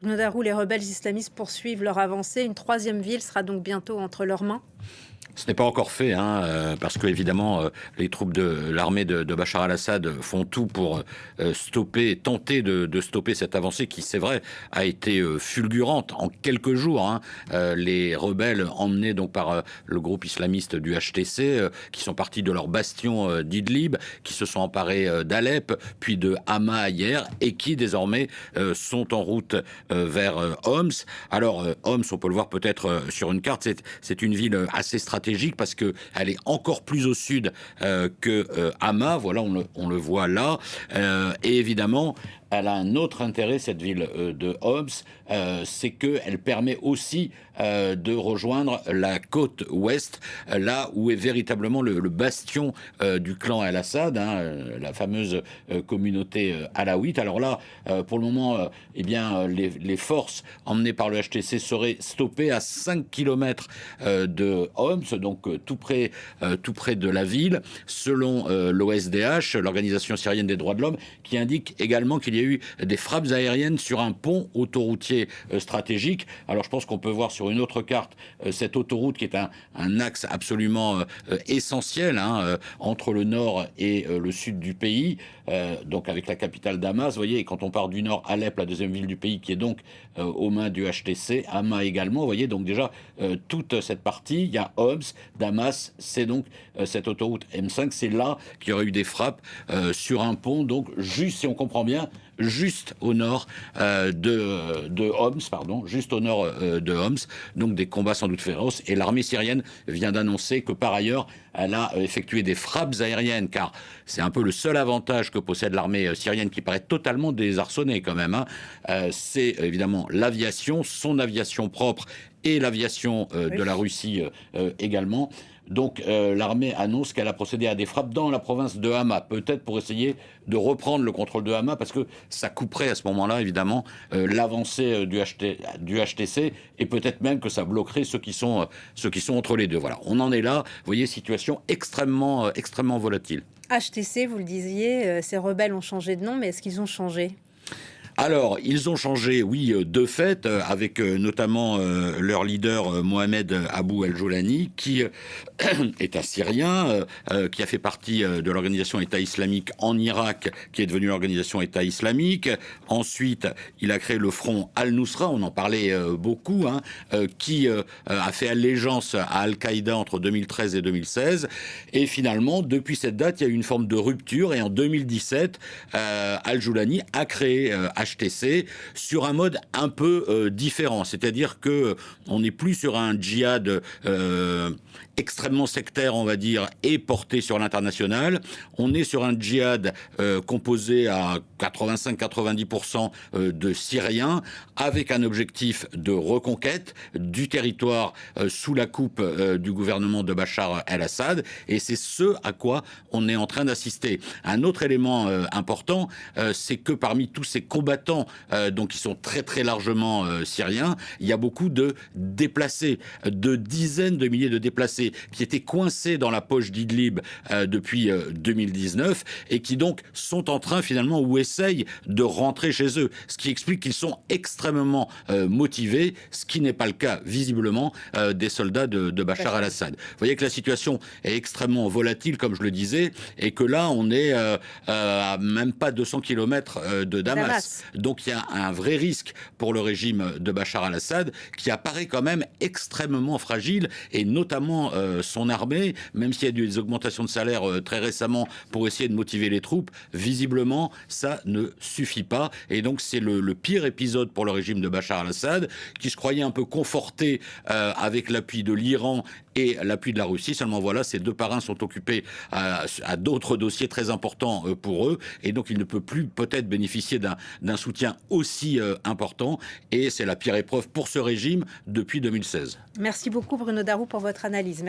Bruno Darou, les rebelles islamistes poursuivent leur avancée. Une troisième ville sera donc bientôt entre leurs mains. Ce n'est pas encore fait, parce que évidemment, les troupes de l'armée de Bachar al-Assad font tout pour tenter de stopper cette avancée qui, c'est vrai, a été fulgurante en quelques jours. Les rebelles emmenés donc par le groupe islamiste du HTC, qui sont partis de leur bastion d'Idlib, qui se sont emparés d'Alep, puis de Hama hier, et qui désormais sont en route vers Homs. Alors, Homs, on peut le voir peut-être sur une carte, c'est une ville assez stratégique parce qu'elle est encore plus au sud que Hama. Voilà, on le voit là. Et évidemment, elle a un autre intérêt, cette ville de Homs, c'est qu'elle permet aussi de rejoindre la côte ouest, là où est véritablement le bastion du clan al-Assad, la fameuse communauté alaouite. Alors là, pour le moment, eh bien, les forces emmenées par le HTC seraient stoppées à 5 km de Homs, donc tout près de la ville, selon l'OSDH, l'Organisation syrienne des droits de l'homme, qui indique également qu'il y a eu des frappes aériennes sur un pont autoroutier stratégique. Alors je pense qu'on peut voir sur une autre carte cette autoroute qui est un axe absolument essentiel entre le nord et le sud du pays, donc avec la capitale Damas. Vous voyez, quand on part du nord, Alep, la deuxième ville du pays, qui est donc aux mains du HTC, Hama également. Vous voyez, donc déjà toute cette partie, il y a Homs, Damas, c'est donc cette autoroute M5, c'est là qu'il y aurait eu des frappes sur un pont, donc juste, si on comprend bien, juste au nord de Homs, juste au nord de Homs, donc des combats sans doute féroces. Et l'armée syrienne vient d'annoncer que par ailleurs, elle a effectué des frappes aériennes, car c'est un peu le seul avantage que possède l'armée syrienne, qui paraît totalement désarçonnée quand même. C'est évidemment l'aviation, son aviation propre et l'aviation de la Russie également. Donc l'armée annonce qu'elle a procédé à des frappes dans la province de Hama, peut-être pour essayer de reprendre le contrôle de Hama, parce que ça couperait à ce moment-là, évidemment, l'avancée du HTC, et peut-être même que ça bloquerait ceux qui sont entre les deux. Voilà, on en est là, vous voyez, situation extrêmement volatile. HTC, vous le disiez, ces rebelles ont changé de nom, mais est-ce qu'ils ont changé ? Alors, ils ont changé, oui, de fait, avec notamment leur leader Mohamed Abou El-Jolani, qui est un Syrien, qui a fait partie de l'organisation État islamique en Irak, qui est devenue l'organisation État islamique. Ensuite, il a créé le front Al-Nusra, on en parlait beaucoup, qui a fait allégeance à Al-Qaïda entre 2013 et 2016. Et finalement, depuis cette date, il y a eu une forme de rupture. Et en 2017, Al-Jolani a créé HTC sur un mode un peu différent, c'est-à-dire que on n'est plus sur un djihad extrêmement sectaire, on va dire, et porté sur l'international. On est sur un djihad composé à 85-90% de Syriens, avec un objectif de reconquête du territoire sous la coupe du gouvernement de Bachar el-Assad, et c'est ce à quoi on est en train d'assister. Un autre élément important, c'est que parmi tous ces combattants, donc qui sont très très largement syriens, il y a beaucoup de déplacés, de dizaines de milliers de déplacés qui étaient coincés dans la poche d'Idlib depuis 2019 et qui donc sont en train finalement ou essayent de rentrer chez eux, ce qui explique qu'ils sont extrêmement motivés, ce qui n'est pas le cas visiblement des soldats de Bachar el-Assad. Vous voyez que la situation est extrêmement volatile, comme je le disais, et que là on est à même pas 200 km de Damas. Donc il y a un vrai risque pour le régime de Bachar el-Assad, qui apparaît quand même extrêmement fragile, et notamment son armée, même s'il y a eu des augmentations de salaire très récemment pour essayer de motiver les troupes, visiblement ça ne suffit pas, et donc c'est le pire épisode pour le régime de Bachar el-Assad, qui se croyait un peu conforté avec l'appui de l'Iran et l'appui de la Russie. Seulement voilà, ces deux parrains sont occupés à d'autres dossiers très importants pour eux, et donc il ne peut plus peut-être bénéficier d'un soutien aussi important, et c'est la pire épreuve pour ce régime depuis 2016. Merci beaucoup Bruno Darou pour votre analyse. Merci.